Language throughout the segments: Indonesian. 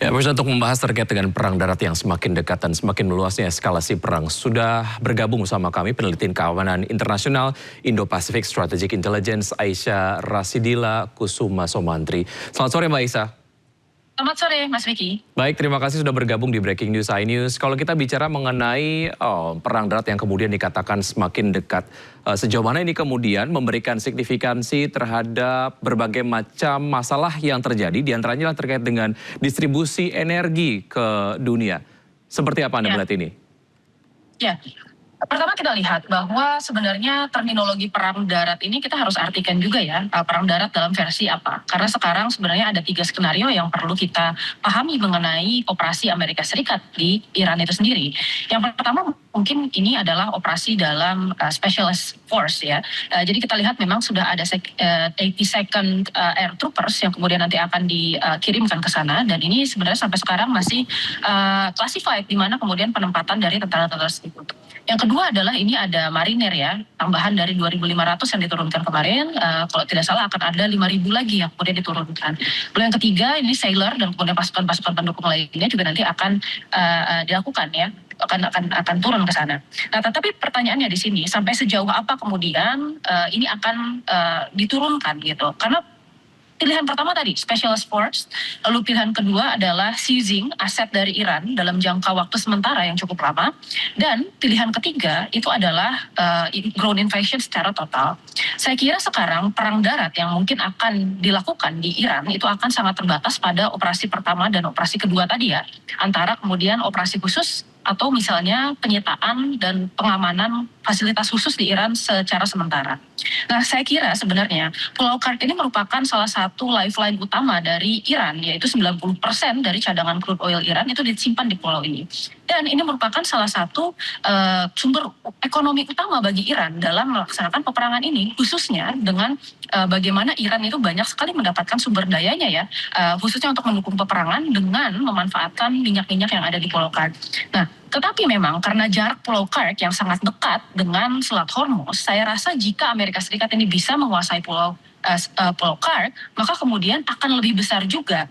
Ya, pemirsa, untuk membahas terkait dengan perang darat yang semakin dekat dan semakin meluasnya eskalasi perang, sudah bergabung bersama kami peneliti keamanan internasional Indo-Pacific Strategic Intelligence Aisyah Rasidila Kusuma Somantri. Selamat sore Mbak Aisyah. Selamat sore Mas Vicky. Baik, terima kasih sudah bergabung di Breaking News iNews. Kalau kita bicara mengenai perang darat yang kemudian dikatakan semakin dekat, sejauh mana ini kemudian memberikan signifikansi terhadap berbagai macam masalah yang terjadi, diantaranya terkait dengan distribusi energi ke dunia. Seperti apa Anda melihat ini? Ya, pertama kita lihat bahwa sebenarnya terminologi perang darat ini kita harus artikan juga ya, perang darat dalam versi apa. Karena sekarang sebenarnya ada 3 skenario yang perlu kita pahami mengenai operasi Amerika Serikat di Iran itu sendiri. Yang pertama mungkin ini adalah operasi dalam Specialist Force ya. Jadi kita lihat memang sudah ada 82nd Air Troopers yang kemudian nanti akan dikirimkan ke sana. Dan ini sebenarnya sampai sekarang masih classified di mana kemudian penempatan dari tentara-tentara tersebut. Yang kedua adalah ini ada mariner ya, tambahan dari 2.500 yang diturunkan kemarin, kalau tidak salah akan ada 5.000 lagi yang kemudian diturunkan. Lalu yang ketiga ini sailor dan kemudian pasukan-pasukan pendukung lainnya juga nanti akan dilakukan ya, akan turun ke sana. Nah, tetapi pertanyaannya di sini sampai sejauh apa kemudian ini akan diturunkan gitu? Karena pilihan pertama tadi, Specialist Force, lalu pilihan kedua adalah seizing aset dari Iran dalam jangka waktu sementara yang cukup lama, dan pilihan ketiga itu adalah ground invasion secara total. Saya kira sekarang perang darat yang mungkin akan dilakukan di Iran itu akan sangat terbatas pada operasi pertama dan operasi kedua tadi ya, antara kemudian operasi khusus atau misalnya penyitaan dan pengamanan fasilitas khusus di Iran secara sementara. Nah, saya kira sebenarnya Pulau Karg ini merupakan salah satu lifeline utama dari Iran, yaitu 90% dari cadangan crude oil Iran itu disimpan di pulau ini. Dan ini merupakan salah satu sumber ekonomi utama bagi Iran dalam melaksanakan peperangan ini, khususnya dengan bagaimana Iran itu banyak sekali mendapatkan sumber dayanya ya, khususnya untuk mendukung peperangan dengan memanfaatkan minyak-minyak yang ada di Pulau Karg. Nah, tetapi memang karena jarak Pulau Karg yang sangat dekat dengan Selat Hormuz, saya rasa jika Amerika Serikat ini bisa menguasai Pulau Karg, maka kemudian akan lebih besar juga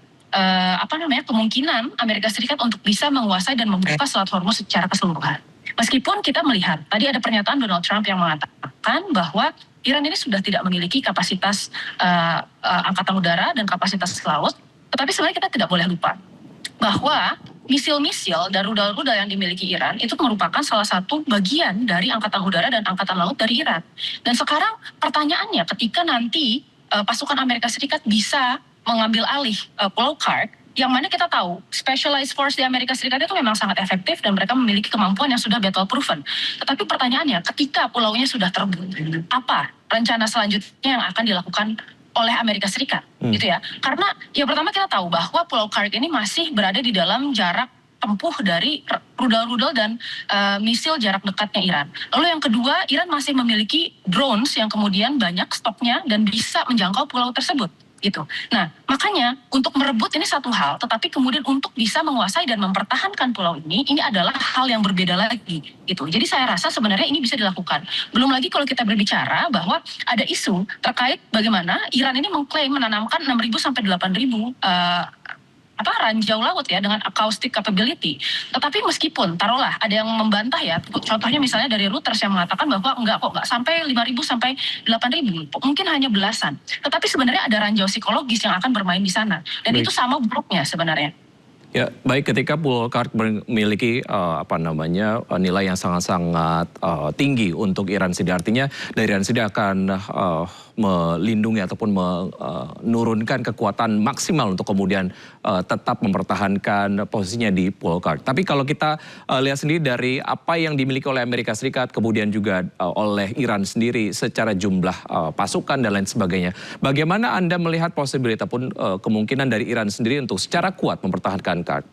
kemungkinan Amerika Serikat untuk bisa menguasai dan membuka Selat Hormuz secara keseluruhan. Meskipun kita melihat tadi ada pernyataan Donald Trump yang mengatakan bahwa Iran ini sudah tidak memiliki kapasitas angkatan udara dan kapasitas laut, tetapi sebenarnya kita tidak boleh lupa bahwa misil-misil dan rudal-rudal yang dimiliki Iran itu merupakan salah satu bagian dari angkatan udara dan angkatan laut dari Iran. Dan sekarang pertanyaannya, ketika nanti pasukan Amerika Serikat bisa mengambil alih Pulau Karg, yang mana kita tahu Specialized Force di Amerika Serikat itu memang sangat efektif dan mereka memiliki kemampuan yang sudah battle proven. Tetapi pertanyaannya, ketika pulaunya sudah terbang, apa rencana selanjutnya yang akan dilakukan oleh Amerika Serikat, gitu ya? Karena yang pertama kita tahu bahwa Pulau Karg ini masih berada di dalam jarak tempuh dari rudal-rudal dan misil jarak dekatnya Iran. Lalu yang kedua, Iran masih memiliki drones yang kemudian banyak stoknya dan bisa menjangkau pulau tersebut. Gitu. Nah, makanya untuk merebut ini satu hal, tetapi kemudian untuk bisa menguasai dan mempertahankan pulau ini adalah hal yang berbeda lagi. Gitu. Jadi saya rasa sebenarnya ini bisa dilakukan. Belum lagi kalau kita berbicara bahwa ada isu terkait bagaimana Iran ini mengklaim menanamkan 6.000 sampai 8.000 ranjau laut ya dengan acoustic capability. Tetapi meskipun taruhlah ada yang membantah ya, contohnya misalnya dari Reuters yang mengatakan bahwa enggak sampai 5.000 sampai 8.000, mungkin hanya belasan. Tetapi sebenarnya ada ranjau psikologis yang akan bermain di sana. Dan itu sama buruknya sebenarnya. Ya, baik, ketika Pulau Karg memiliki nilai yang sangat-sangat tinggi untuk Iran sendiri, artinya dari Iran sendiri akan melindungi ataupun menurunkan kekuatan maksimal untuk kemudian tetap mempertahankan posisinya di Pulau Karg. Tapi kalau kita lihat sendiri dari apa yang dimiliki oleh Amerika Serikat, kemudian juga oleh Iran sendiri secara jumlah pasukan dan lain sebagainya, bagaimana Anda melihat posibilitas ataupun kemungkinan dari Iran sendiri untuk secara kuat mempertahankan Karg?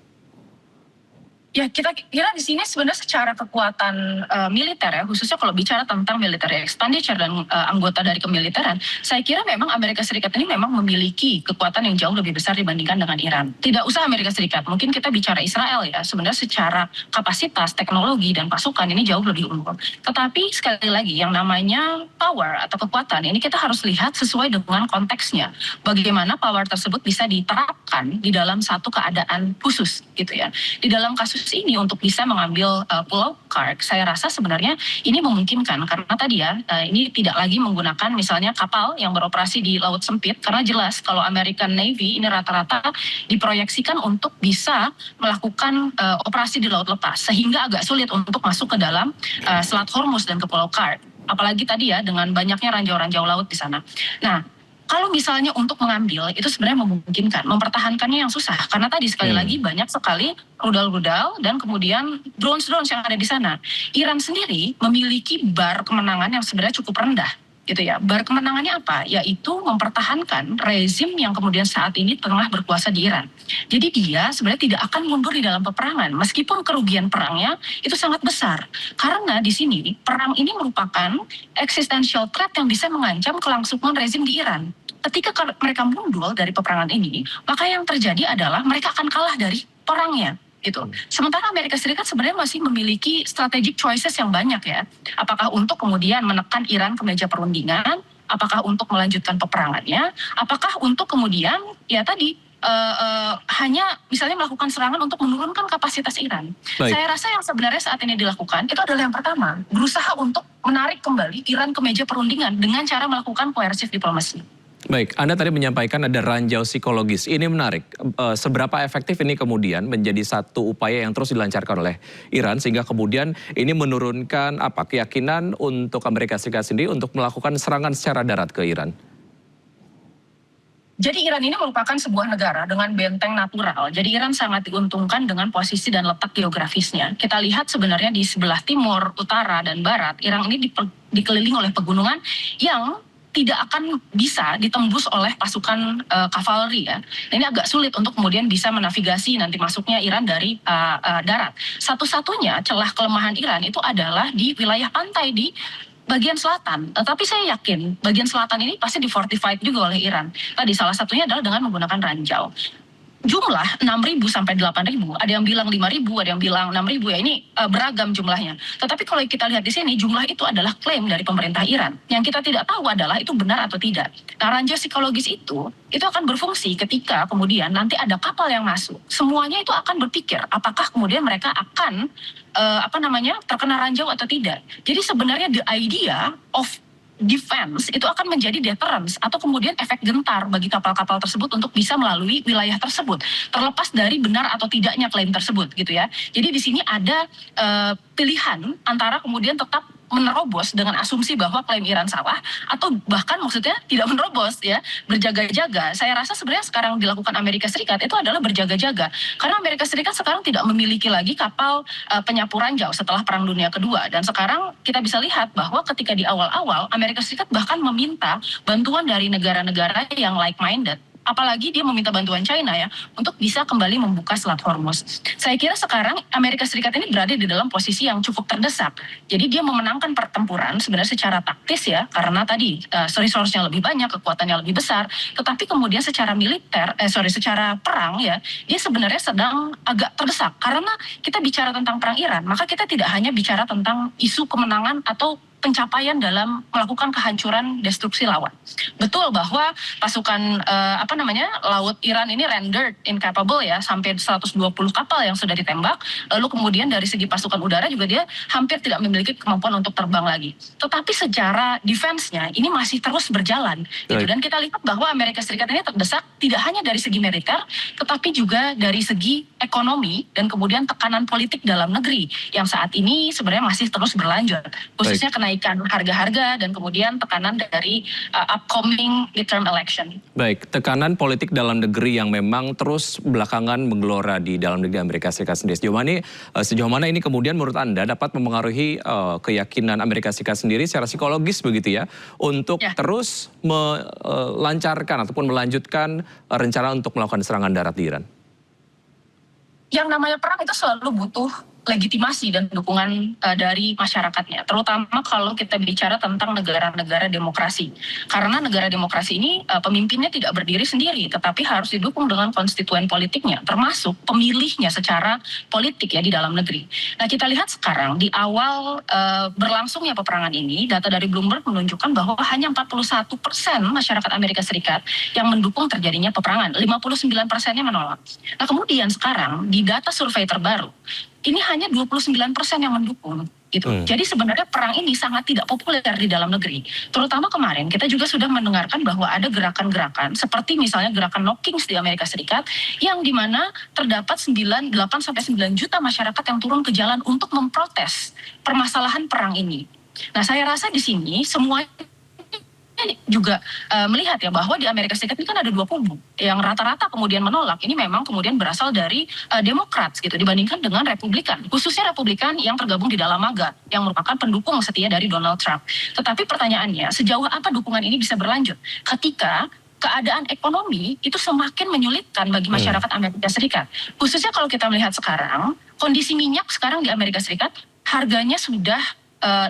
Ya, kita kira di sini sebenarnya secara kekuatan militer ya, khususnya kalau bicara tentang military expenditure dan anggota dari kemiliteran, saya kira memang Amerika Serikat ini memang memiliki kekuatan yang jauh lebih besar dibandingkan dengan Iran. Tidak usah Amerika Serikat, mungkin kita bicara Israel ya, sebenarnya secara kapasitas, teknologi, dan pasukan ini jauh lebih unggul. Tetapi sekali lagi, yang namanya power atau kekuatan, ini kita harus lihat sesuai dengan konteksnya. Bagaimana power tersebut bisa diterapkan di dalam satu keadaan khusus gitu ya. Di dalam kasus ini untuk bisa mengambil Pulau Kark, saya rasa sebenarnya ini memungkinkan karena tadi ya ini tidak lagi menggunakan misalnya kapal yang beroperasi di laut sempit, karena jelas kalau American Navy ini rata-rata diproyeksikan untuk bisa melakukan operasi di laut lepas, sehingga agak sulit untuk masuk ke dalam Selat Hormuz dan ke Pulau Kark. Apalagi tadi ya dengan banyaknya ranjau-ranjau laut di sana. Nah, kalau misalnya untuk mengambil itu sebenarnya memungkinkan, mempertahankannya yang susah karena tadi sekali lagi banyak sekali rudal-rudal dan kemudian drones-drones yang ada di sana. Iran sendiri memiliki bar kemenangan yang sebenarnya cukup rendah gitu ya. Bar kemenangannya apa? Yaitu mempertahankan rezim yang kemudian saat ini tengah berkuasa di Iran. Jadi dia sebenarnya tidak akan mundur di dalam peperangan meskipun kerugian perangnya itu sangat besar. Karena di sini perang ini merupakan existential threat yang bisa mengancam kelangsungan rezim di Iran. Ketika mereka mundur dari peperangan ini, maka yang terjadi adalah mereka akan kalah dari perangnya gitu. Sementara Amerika Serikat sebenarnya masih memiliki strategic choices yang banyak ya. Apakah untuk kemudian menekan Iran ke meja perundingan, apakah untuk melanjutkan peperangannya, apakah untuk kemudian ya tadi hanya misalnya melakukan serangan untuk menurunkan kapasitas Iran. Baik. Saya rasa yang sebenarnya saat ini dilakukan itu adalah yang pertama, berusaha untuk menarik kembali Iran ke meja perundingan dengan cara melakukan coercive diplomasi. Baik, Anda tadi menyampaikan ada ranjau psikologis. Ini menarik. Seberapa efektif ini kemudian menjadi satu upaya yang terus dilancarkan oleh Iran sehingga kemudian ini menurunkan keyakinan untuk Amerika Serikat sendiri untuk melakukan serangan secara darat ke Iran? Jadi Iran ini merupakan sebuah negara dengan benteng natural. Jadi Iran sangat diuntungkan dengan posisi dan letak geografisnya. Kita lihat sebenarnya di sebelah timur, utara, dan barat, Iran ini dikelilingi oleh pegunungan yang tidak akan bisa ditembus oleh pasukan kavaleri ya. Ini agak sulit untuk kemudian bisa menavigasi nanti masuknya Iran dari darat. Satu-satunya celah kelemahan Iran itu adalah di wilayah pantai di bagian selatan. Tapi saya yakin bagian selatan ini pasti difortified juga oleh Iran. Tadi salah satunya adalah dengan menggunakan ranjau. Jumlah 6.000 sampai 8.000, ada yang bilang 5.000, ada yang bilang 6.000 ya, ini beragam jumlahnya. Tetapi kalau kita lihat di sini jumlah itu adalah klaim dari pemerintah Iran. Yang kita tidak tahu adalah itu benar atau tidak. Nah, ranjau psikologis itu akan berfungsi ketika kemudian nanti ada kapal yang masuk. Semuanya itu akan berpikir apakah kemudian mereka akan terkena ranjau atau tidak. Jadi sebenarnya the idea of defense itu akan menjadi deterrence atau kemudian efek gentar bagi kapal-kapal tersebut untuk bisa melalui wilayah tersebut, terlepas dari benar atau tidaknya klaim tersebut gitu ya. Jadi di sini ada pilihan antara kemudian tetap menerobos dengan asumsi bahwa klaim Iran salah atau bahkan maksudnya tidak menerobos ya, berjaga-jaga. Saya rasa sebenarnya sekarang dilakukan Amerika Serikat itu adalah berjaga-jaga karena Amerika Serikat sekarang tidak memiliki lagi kapal penyapu ranjau setelah Perang Dunia Kedua, dan sekarang kita bisa lihat bahwa ketika di awal-awal Amerika Serikat bahkan meminta bantuan dari negara-negara yang like-minded. Apalagi dia meminta bantuan China ya untuk bisa kembali membuka Selat Hormuz. Saya kira sekarang Amerika Serikat ini berada di dalam posisi yang cukup terdesak. Jadi dia memenangkan pertempuran sebenarnya secara taktis ya, karena tadi resource-nya lebih banyak, kekuatannya lebih besar. Tetapi kemudian secara secara perang ya, dia sebenarnya sedang agak terdesak. Karena kita bicara tentang perang Iran, maka kita tidak hanya bicara tentang isu kemenangan atau pencapaian dalam melakukan kehancuran destruksi lawan. Betul bahwa pasukan laut Iran ini rendered incapable ya, sampai 120 kapal yang sudah ditembak. Lalu kemudian dari segi pasukan udara juga dia hampir tidak memiliki kemampuan untuk terbang lagi. Tetapi secara defense-nya ini masih terus berjalan gitu. Dan kita lihat bahwa Amerika Serikat ini terdesak tidak hanya dari segi militer, tetapi juga dari segi ekonomi dan kemudian tekanan politik dalam negeri yang saat ini sebenarnya masih terus berlanjut, khususnya kenaikan harga-harga dan kemudian tekanan dari upcoming midterm election. Baik, tekanan politik dalam negeri yang memang terus belakangan menggelora di dalam negeri Amerika Serikat sendiri. Sejauh mana ini kemudian menurut Anda dapat mempengaruhi keyakinan Amerika Serikat sendiri secara psikologis begitu ya, untuk terus melancarkan ataupun melanjutkan rencana untuk melakukan serangan darat di Iran? Yang namanya perang itu selalu butuh legitimasi dan dukungan dari masyarakatnya, terutama kalau kita bicara tentang negara-negara demokrasi. Karena negara demokrasi ini pemimpinnya tidak berdiri sendiri, tetapi harus didukung dengan konstituen politiknya, termasuk pemilihnya secara politik ya di dalam negeri. Nah, kita lihat sekarang di awal berlangsungnya peperangan ini, data dari Bloomberg menunjukkan bahwa hanya 41% masyarakat Amerika Serikat yang mendukung terjadinya peperangan, 59%-nya menolak. Nah, kemudian sekarang di data survei terbaru, ini hanya 29% yang mendukung gitu. Jadi sebenarnya perang ini sangat tidak populer di dalam negeri. Terutama kemarin kita juga sudah mendengarkan bahwa ada gerakan-gerakan seperti misalnya gerakan No Kings di Amerika Serikat yang dimana terdapat 8 sampai 9 juta masyarakat yang turun ke jalan untuk memprotes permasalahan perang ini. Nah, saya rasa di sini semua juga melihat ya bahwa di Amerika Serikat ini kan ada dua kubu yang rata-rata kemudian menolak. Ini memang kemudian berasal dari Demokrat gitu dibandingkan dengan Republikan, khususnya Republikan yang tergabung di dalam MAGA yang merupakan pendukung setia dari Donald Trump. Tetapi pertanyaannya, sejauh apa dukungan ini bisa berlanjut ketika keadaan ekonomi itu semakin menyulitkan bagi masyarakat Amerika Serikat. Khususnya kalau kita melihat sekarang kondisi minyak sekarang di Amerika Serikat harganya sudah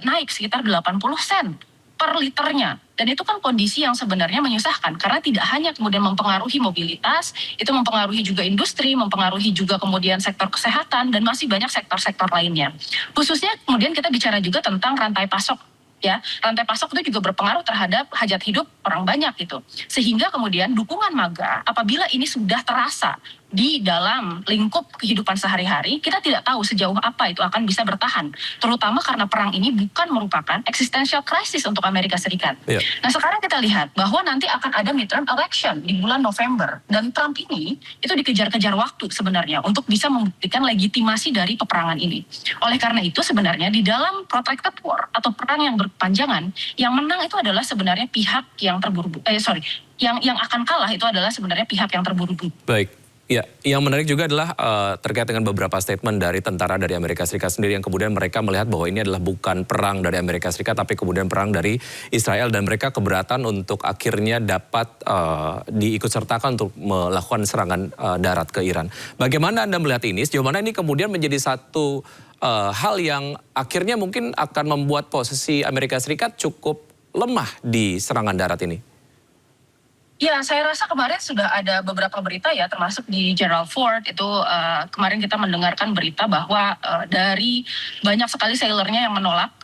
naik sekitar 80 sen per liternya. Dan itu kan kondisi yang sebenarnya menyusahkan karena tidak hanya kemudian mempengaruhi mobilitas, itu mempengaruhi juga industri, mempengaruhi juga kemudian sektor kesehatan dan masih banyak sektor-sektor lainnya. Khususnya kemudian kita bicara juga tentang rantai pasok. Ya, rantai pasok itu juga berpengaruh terhadap hajat hidup orang banyak gitu. Sehingga kemudian dukungan MAGA apabila ini sudah terasa di dalam lingkup kehidupan sehari-hari, kita tidak tahu sejauh apa itu akan bisa bertahan. Terutama karena perang ini bukan merupakan existential crisis untuk Amerika Serikat. Yeah. Nah, sekarang kita lihat bahwa nanti akan ada midterm election di bulan November. Dan Trump ini itu dikejar-kejar waktu sebenarnya untuk bisa membuktikan legitimasi dari peperangan ini. Oleh karena itu sebenarnya di dalam protracted war atau perang yang berkepanjangan, yang menang itu adalah sebenarnya pihak yang terburu-buru. Yang akan kalah itu adalah sebenarnya pihak yang terburu-buru. Baik. Ya, yang menarik juga adalah terkait dengan beberapa statement dari tentara dari Amerika Serikat sendiri yang kemudian mereka melihat bahwa ini adalah bukan perang dari Amerika Serikat tapi kemudian perang dari Israel dan mereka keberatan untuk akhirnya dapat diikutsertakan untuk melakukan serangan darat ke Iran. Bagaimana Anda melihat ini? Sejauh mana ini kemudian menjadi satu hal yang akhirnya mungkin akan membuat posisi Amerika Serikat cukup lemah di serangan darat ini? Ya, saya rasa kemarin sudah ada beberapa berita ya, termasuk di Gerald Ford itu kemarin kita mendengarkan berita bahwa dari banyak sekali sailornya yang menolak,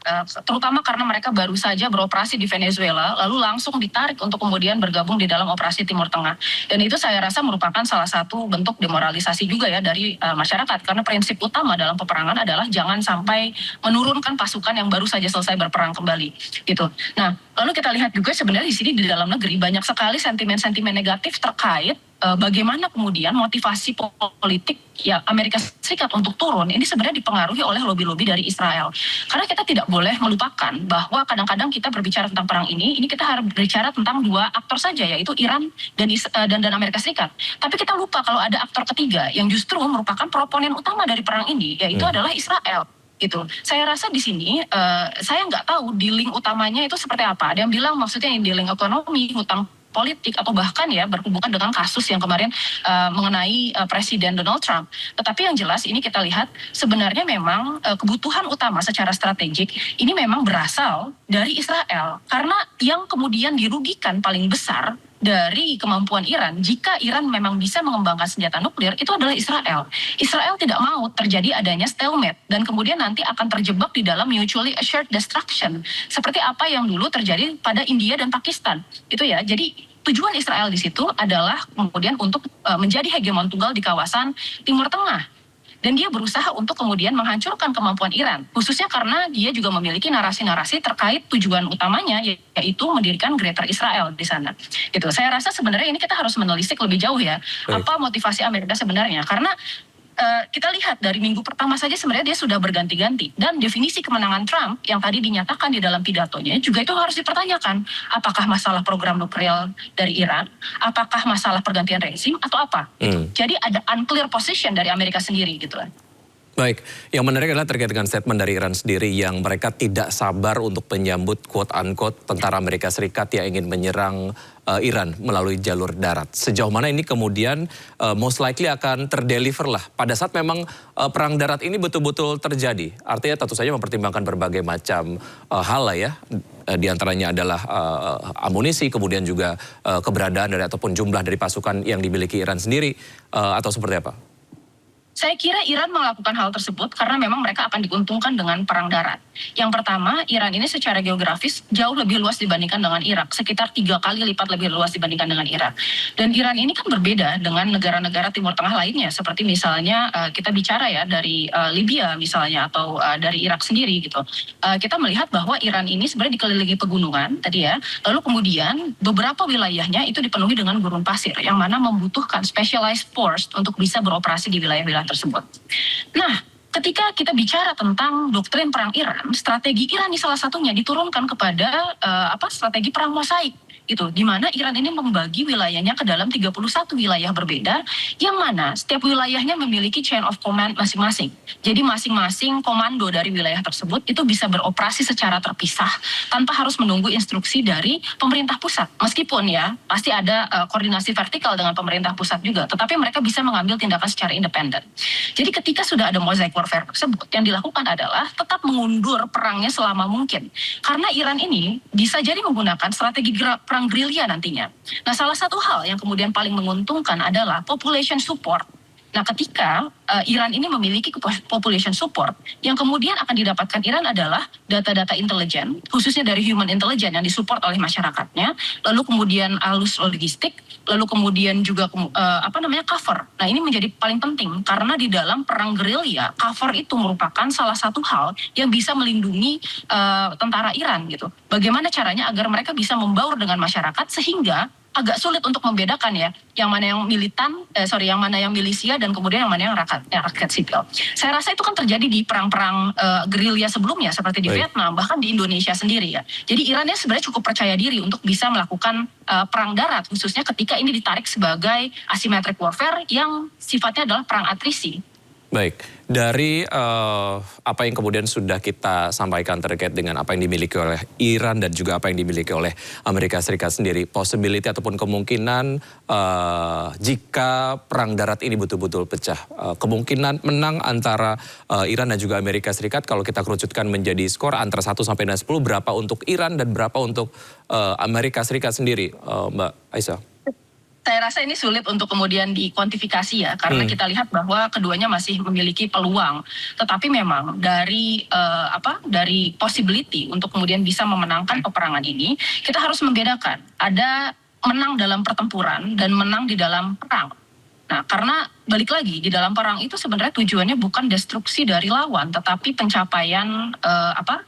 terutama karena mereka baru saja beroperasi di Venezuela, lalu langsung ditarik untuk kemudian bergabung di dalam operasi Timur Tengah. Dan itu saya rasa merupakan salah satu bentuk demoralisasi juga ya dari masyarakat, karena prinsip utama dalam peperangan adalah jangan sampai menurunkan pasukan yang baru saja selesai berperang kembali, gitu. Nah, lalu kita lihat juga sebenarnya di sini di dalam negeri banyak sekali sentimen negatif terkait bagaimana kemudian motivasi politik ya Amerika Serikat untuk turun ini sebenarnya dipengaruhi oleh lobby-lobby dari Israel. Karena kita tidak boleh melupakan bahwa kadang-kadang kita berbicara tentang perang ini kita harus berbicara tentang dua aktor saja yaitu Iran dan Amerika Serikat. Tapi kita lupa kalau ada aktor ketiga yang justru merupakan proponen utama dari perang ini yaitu adalah Israel. Gitu. Saya rasa di sini saya nggak tahu dealing utamanya itu seperti apa. Ada yang bilang maksudnya dealing ekonomi, hutang politik atau bahkan ya berhubungan dengan kasus yang kemarin mengenai Presiden Donald Trump. Tetapi yang jelas ini kita lihat sebenarnya memang kebutuhan utama secara strategik ini memang berasal dari Israel. Karena yang kemudian dirugikan paling besar dari kemampuan Iran, jika Iran memang bisa mengembangkan senjata nuklir, itu adalah Israel. Israel tidak mau terjadi adanya stalemate dan kemudian nanti akan terjebak di dalam mutually assured destruction. Seperti apa yang dulu terjadi pada India dan Pakistan. Itu ya, jadi tujuan Israel di situ adalah kemudian untuk menjadi hegemon tunggal di kawasan Timur Tengah. Dan dia berusaha untuk kemudian menghancurkan kemampuan Iran. Khususnya karena dia juga memiliki narasi-narasi terkait tujuan utamanya yaitu mendirikan Greater Israel di sana. Gitu. Saya rasa sebenarnya ini kita harus menelisik lebih jauh ya. Apa motivasi Amerika sebenarnya. Karena kita lihat dari minggu pertama saja sebenarnya dia sudah berganti-ganti. Dan definisi kemenangan Trump yang tadi dinyatakan di dalam pidatonya juga itu harus dipertanyakan. Apakah masalah program nuklir dari Iran? Apakah masalah pergantian rezim? Atau apa? Gitu. Jadi ada unclear position dari Amerika sendiri gitu kan. Baik, yang menarik adalah terkait dengan statement dari Iran sendiri yang mereka tidak sabar untuk menyambut quote-unquote tentara Amerika Serikat yang ingin menyerang Iran melalui jalur darat. Sejauh mana ini kemudian most likely akan terdeliver lah pada saat memang perang darat ini betul-betul terjadi. Artinya tentu saja mempertimbangkan berbagai macam hal lah ya. Di antaranya adalah amunisi, kemudian juga keberadaan dari ataupun jumlah dari pasukan yang dimiliki Iran sendiri atau seperti apa? Saya kira Iran melakukan hal tersebut karena memang mereka akan diuntungkan dengan perang darat. Yang pertama, Iran ini secara geografis jauh lebih luas dibandingkan dengan Irak, sekitar 3 kali lipat lebih luas dibandingkan dengan Irak. Dan Iran ini kan berbeda dengan negara-negara Timur Tengah lainnya, seperti misalnya kita bicara ya dari Libya misalnya atau dari Irak sendiri gitu. Kita melihat bahwa Iran ini sebenarnya dikelilingi pegunungan tadi ya, lalu kemudian beberapa wilayahnya itu dipenuhi dengan gurun pasir, yang mana membutuhkan specialized force untuk bisa beroperasi di wilayah-wilayah tersebut. Nah, ketika kita bicara tentang doktrin perang Iran, strategi Iran ini salah satunya diturunkan kepada strategi perang mosaik gitu, di mana Iran ini membagi wilayahnya ke dalam 31 wilayah berbeda, yang mana setiap wilayahnya memiliki chain of command masing-masing. Jadi masing-masing komando dari wilayah tersebut itu bisa beroperasi secara terpisah tanpa harus menunggu instruksi dari pemerintah pusat. Meskipun ya pasti ada koordinasi vertikal dengan pemerintah pusat juga, tetapi mereka bisa mengambil tindakan secara independen. Jadi ketika sudah ada mosaic warfare tersebut, yang dilakukan adalah tetap mengundur perangnya selama mungkin. Karena Iran ini bisa jadi menggunakan strategi perang gerilya nantinya. Nah, salah satu hal yang kemudian paling menguntungkan adalah population support. Nah, ketika Iran ini memiliki population support, yang kemudian akan didapatkan Iran adalah data-data intelijen, khususnya dari human intelligence yang disupport oleh masyarakatnya, lalu kemudian alus logistik, lalu kemudian juga cover. Nah, ini menjadi paling penting karena di dalam perang gerilya, cover itu merupakan salah satu hal yang bisa melindungi tentara Iran gitu. Bagaimana caranya agar mereka bisa membaur dengan masyarakat sehingga agak sulit untuk membedakan ya, yang mana yang yang mana yang milisia dan kemudian yang mana yang rakyat sipil. Saya rasa itu kan terjadi di perang-perang gerilya sebelumnya seperti di Vietnam, bahkan di Indonesia sendiri ya. Jadi Irannya sebenarnya cukup percaya diri untuk bisa melakukan perang darat, khususnya ketika ini ditarik sebagai asymmetric warfare yang sifatnya adalah perang atrisi. Baik, dari apa yang kemudian sudah kita sampaikan terkait dengan apa yang dimiliki oleh Iran dan juga apa yang dimiliki oleh Amerika Serikat sendiri, possibility ataupun kemungkinan jika perang darat ini betul-betul pecah, kemungkinan menang antara Iran dan juga Amerika Serikat kalau kita kerucutkan menjadi skor antara 1 sampai dengan 10, berapa untuk Iran dan berapa untuk Amerika Serikat sendiri, Mbak Aisyah? Saya rasa ini sulit untuk kemudian dikuantifikasi ya, karena kita lihat bahwa keduanya masih memiliki peluang. Tetapi memang dari dari possibility untuk kemudian bisa memenangkan peperangan ini, kita harus membedakan ada menang dalam pertempuran dan menang di dalam perang. Nah, karena balik lagi di dalam perang itu sebenarnya tujuannya bukan destruksi dari lawan, tetapi pencapaian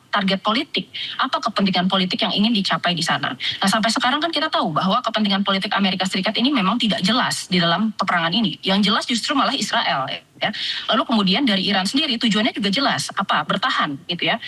target politik, apa kepentingan politik yang ingin dicapai di sana. Nah, sampai sekarang kan kita tahu bahwa kepentingan politik Amerika Serikat ini memang tidak jelas di dalam peperangan ini. Yang jelas justru malah Israel. Ya. Lalu kemudian dari Iran sendiri tujuannya juga jelas, bertahan gitu ya.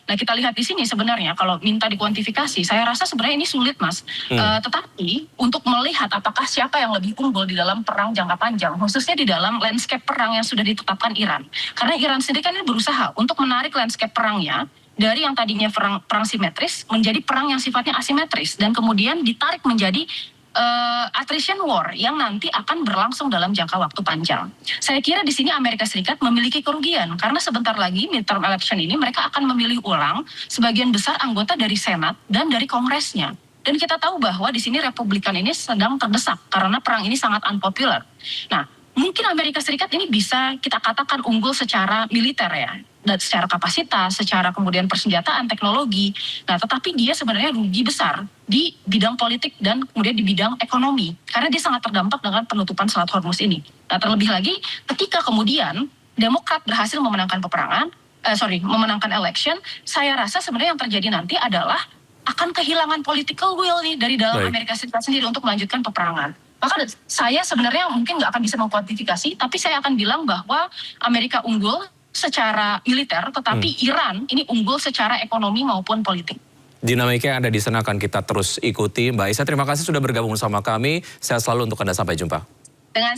Nah, kita lihat di sini sebenarnya kalau minta dikuantifikasi, saya rasa sebenarnya ini sulit, Mas. Tetapi untuk melihat apakah siapa yang lebih unggul di dalam perang jangka panjang, khususnya di dalam landscape perang yang sudah ditetapkan Iran. Karena Iran sendiri kan ini berusaha untuk menarik landscape perangnya dari yang tadinya perang simetris menjadi perang yang sifatnya asimetris dan kemudian ditarik menjadi attrition war yang nanti akan berlangsung dalam jangka waktu panjang. Saya kira di sini Amerika Serikat memiliki kerugian karena sebentar lagi midterm election ini mereka akan memilih ulang sebagian besar anggota dari Senat dan dari Kongresnya. Dan kita tahu bahwa di sini Republikan ini sedang terdesak karena perang ini sangat unpopular. Nah, mungkin Amerika Serikat ini bisa kita katakan unggul secara militer ya, dan secara kapasitas, secara kemudian persenjataan, teknologi. Nah, tetapi dia sebenarnya rugi besar di bidang politik dan kemudian di bidang ekonomi. Karena dia sangat terdampak dengan penutupan Selat Hormuz ini. Nah, terlebih lagi ketika kemudian Demokrat berhasil memenangkan memenangkan election, saya rasa sebenarnya yang terjadi nanti adalah akan kehilangan political will nih dari dalam Amerika Serikat sendiri untuk melanjutkan peperangan. Maka saya sebenarnya mungkin nggak akan bisa mengkuantifikasi, tapi saya akan bilang bahwa Amerika unggul secara militer, tetapi Iran ini unggul secara ekonomi maupun politik. Dinamika yang ada di sana akan kita terus ikuti. Mbak Aisyah, terima kasih sudah bergabung bersama kami. Sehat selalu untuk Anda, sampai jumpa. Dengan